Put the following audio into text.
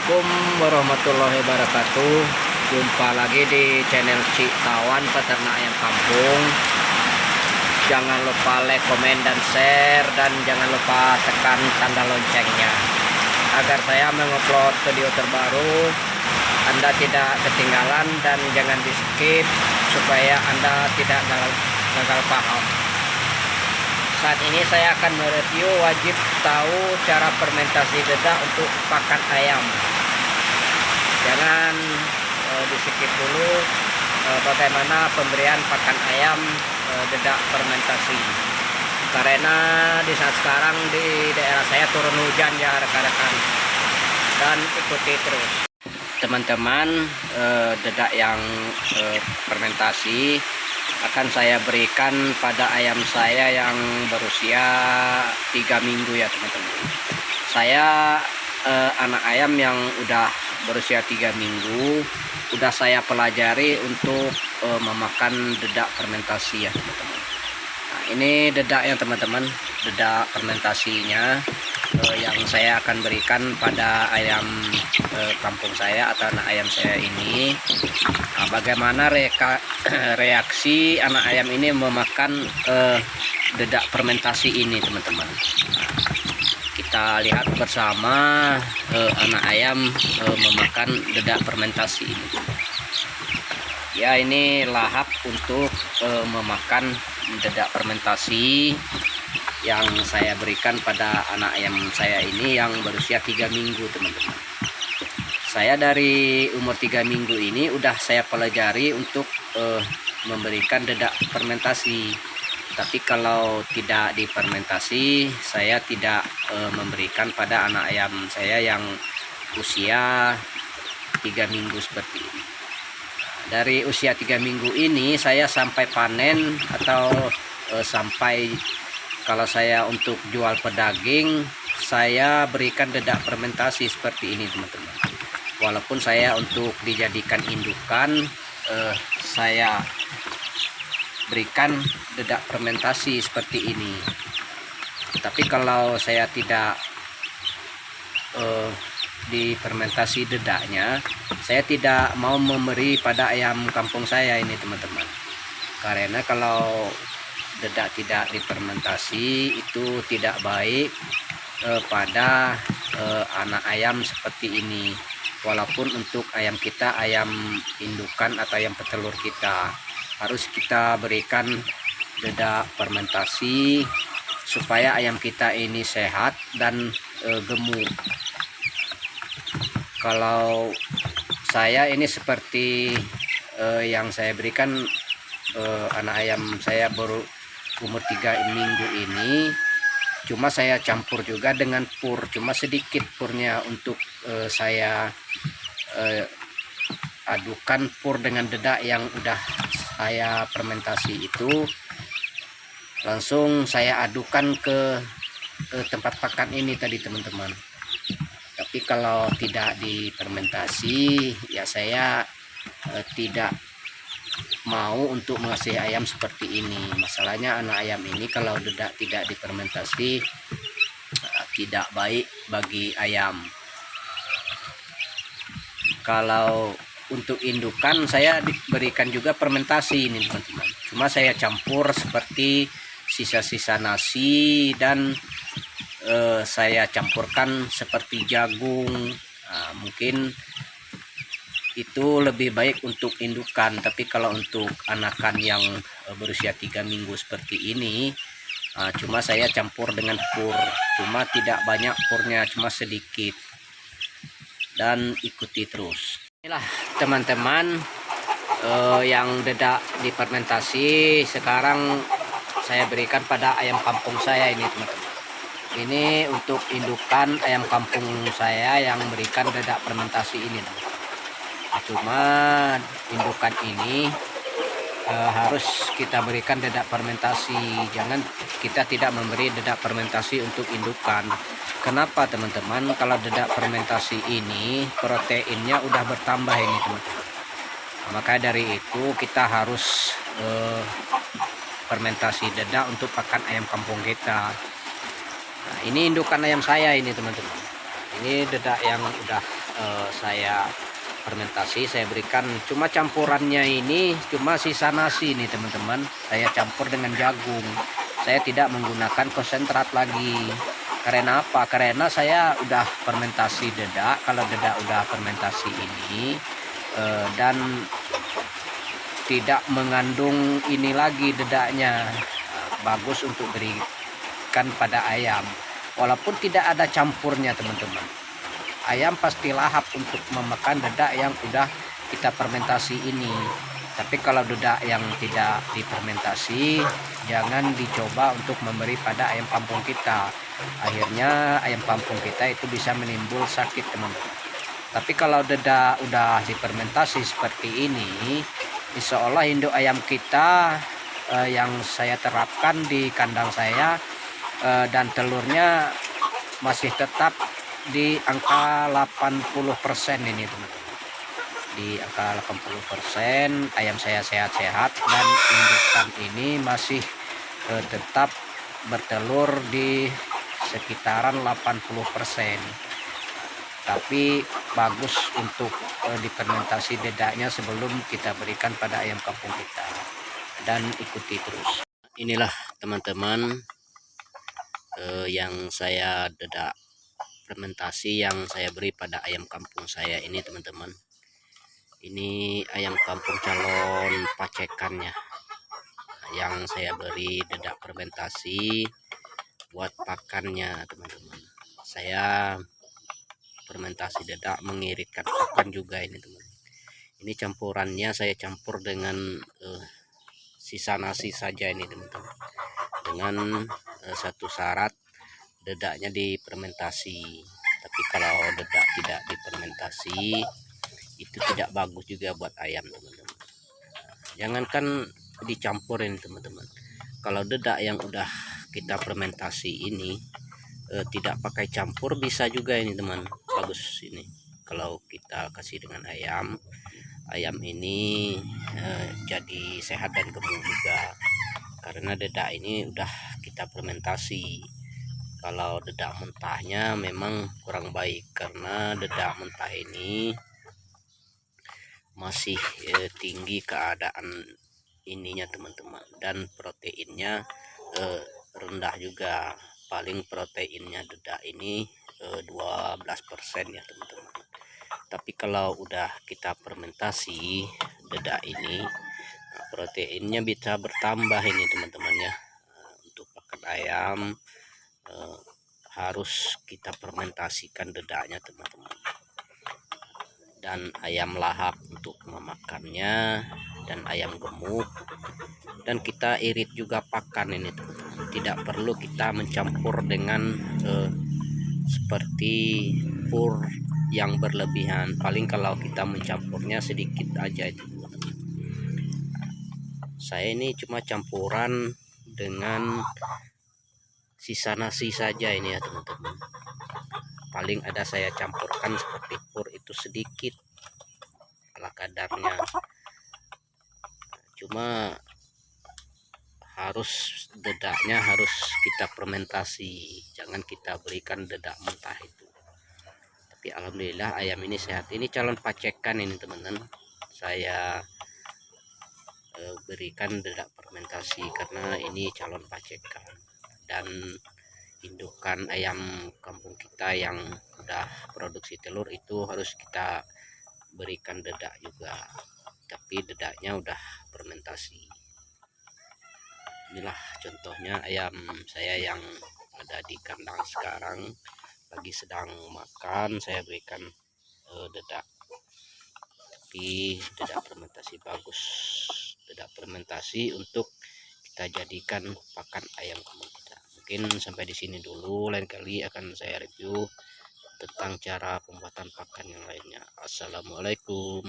Assalamualaikum warahmatullahi wabarakatuh. Jumpa lagi di channel Cik Tawan Peternak Ayam Kampung. Jangan lupa like, komen, dan share. Dan jangan lupa tekan tanda loncengnya agar saya mengupload video terbaru Anda tidak ketinggalan. Dan jangan di skip supaya Anda tidak gagal paham. Saat ini saya akan mereview wajib tahu cara fermentasi dedak untuk pakan ayam. Jangan di skip dulu bagaimana pemberian pakan ayam dedak fermentasi. Karena di saat sekarang di daerah saya turun hujan ya rekan-rekan. Dan ikuti terus. Teman-teman, dedak yang fermentasi akan saya berikan pada ayam saya yang berusia 3 minggu ya teman-teman. Saya anak ayam yang udah berusia 3 minggu udah saya pelajari untuk memakan dedak fermentasi ya teman-teman. Nah, ini dedaknya teman-teman, dedak fermentasinya yang saya akan berikan pada ayam kampung saya atau anak ayam saya ini. Nah, bagaimana reaksi anak ayam ini memakan dedak fermentasi ini teman-teman. Nah, kita lihat bersama anak ayam memakan dedak fermentasi ini. Ya, ini lahap untuk memakan dedak fermentasi yang saya berikan pada anak ayam saya ini yang berusia 3 minggu teman-teman. Saya dari umur 3 minggu ini udah saya pelajari untuk memberikan dedak fermentasi. Tapi kalau tidak difermentasi, saya tidak memberikan pada anak ayam saya yang usia 3 minggu seperti ini. Dari usia 3 minggu ini saya sampai panen atau sampai kalau saya untuk jual pedaging, saya berikan dedak fermentasi seperti ini teman-teman. Walaupun saya untuk dijadikan indukan, saya berikan dedak fermentasi seperti ini. Tapi kalau saya tidak difermentasi dedaknya, saya tidak mau memberi pada ayam kampung saya ini teman-teman. Karena kalau dedak tidak difermentasi itu tidak baik pada anak ayam seperti ini. Walaupun untuk ayam kita, ayam indukan atau ayam petelur kita, harus kita berikan dedak fermentasi supaya ayam kita ini sehat dan gemuk. Kalau saya ini seperti yang saya berikan anak ayam saya baru umur 3 minggu ini, cuma saya campur juga dengan pur, cuma sedikit purnya untuk saya adukan pur dengan dedak yang udah saya fermentasi itu, langsung saya adukan ke tempat pakan ini tadi teman-teman. Tapi kalau tidak difermentasi ya saya tidak mau untuk mengasih ayam seperti ini. Masalahnya anak ayam ini kalau dedak tidak difermentasi tidak baik bagi ayam. Kalau untuk indukan saya diberikan juga fermentasi ini teman-teman. Cuma saya campur seperti sisa-sisa nasi dan saya campurkan seperti jagung. Nah, mungkin itu lebih baik untuk indukan. Tapi kalau untuk anakan yang berusia 3 minggu seperti ini, cuma saya campur dengan pur, cuma tidak banyak purnya, cuma sedikit. Dan ikuti terus. Inilah teman-teman yang dedak difermentasi sekarang saya berikan pada ayam kampung saya ini teman-teman. Ini untuk indukan ayam kampung saya yang berikan dedak fermentasi ini teman-teman. Cuma indukan ini harus kita berikan dedak fermentasi. Jangan kita tidak memberi dedak fermentasi untuk indukan. Kenapa teman-teman? Kalau dedak fermentasi ini proteinnya udah bertambah ini teman-teman. Maka dari itu kita harus fermentasi dedak untuk pakan ayam kampung kita. Nah, ini indukan ayam saya ini teman-teman. Ini dedak yang udah saya fermentasi, saya berikan, cuma campurannya ini cuma sisa nasi nih teman-teman, saya campur dengan jagung. Saya tidak menggunakan konsentrat lagi. Karena apa? Karena saya udah fermentasi dedak. Kalau dedak udah fermentasi ini dan tidak mengandung ini lagi dedaknya, bagus untuk berikan pada ayam. Walaupun tidak ada campurnya teman-teman, ayam pasti lahap untuk memakan dedak yang udah kita fermentasi ini. Tapi kalau dedak yang tidak difermentasi, jangan dicoba untuk memberi pada ayam kampung kita. Akhirnya ayam kampung kita itu bisa menimbul sakit teman-teman. Tapi kalau dedak udah difermentasi seperti ini, insya Allah induk ayam kita yang saya terapkan di kandang saya dan telurnya masih tetap di angka 80% ini teman-teman. Di angka 80% ayam saya sehat-sehat dan indukan ini masih tetap bertelur di sekitaran 80%. Tapi bagus untuk difermentasi dedaknya sebelum kita berikan pada ayam kampung kita, dan ikuti terus. Inilah teman-teman yang saya dedak fermentasi yang saya beri pada ayam kampung saya ini teman-teman. Ini ayam kampung calon pacekannya yang saya beri dedak fermentasi buat pakannya teman-teman. Saya fermentasi dedak mengiritkan pakan juga ini teman. Ini campurannya saya campur dengan sisa nasi saja ini teman-teman, dengan satu syarat, dedaknya difermentasi. Tapi kalau dedak tidak difermentasi itu tidak bagus juga buat ayam teman-teman. Jangankan dicampurin teman-teman, kalau dedak yang udah kita fermentasi ini tidak pakai campur bisa juga ini teman, bagus ini. Kalau kita kasih dengan ayam ini jadi sehat dan gemuk juga, karena dedak ini udah kita fermentasi. Kalau dedak mentahnya memang kurang baik, karena dedak mentah ini masih tinggi keadaan ininya teman-teman, dan proteinnya rendah juga. Paling proteinnya dedak ini 12% ya teman-teman. Tapi kalau udah kita fermentasi dedak ini, proteinnya bisa bertambah ini teman-teman ya. Untuk pakan ayam harus kita fermentasikan dedaknya teman-teman, dan ayam lahap untuk memakannya, dan ayam gemuk. Dan kita irit juga pakan ini teman-teman, tidak perlu kita mencampur dengan seperti pur yang berlebihan. Paling kalau kita mencampurnya sedikit aja itu teman-teman. Saya ini cuma campuran dengan sisa nasi saja ini ya teman-teman. Paling ada saya campurkan seperti pur itu sedikit ala kadarnya. Cuma harus dedaknya harus kita fermentasi, jangan kita berikan dedak mentah itu. Tapi alhamdulillah ayam ini sehat. Ini calon pacekan ini teman-teman, saya berikan dedak fermentasi karena ini calon pacekan. Dan indukan ayam kampung kita yang udah produksi telur itu harus kita berikan dedak juga, tapi dedaknya udah fermentasi. Inilah contohnya ayam saya yang ada di kandang sekarang, lagi sedang makan, saya berikan dedak. Tapi dedak fermentasi bagus, dedak fermentasi untuk kita jadikan pakan ayam kampung kita. Mungkin sampai di sini dulu, lain kali akan saya review tentang cara pembuatan pakan yang lainnya. Assalamualaikum.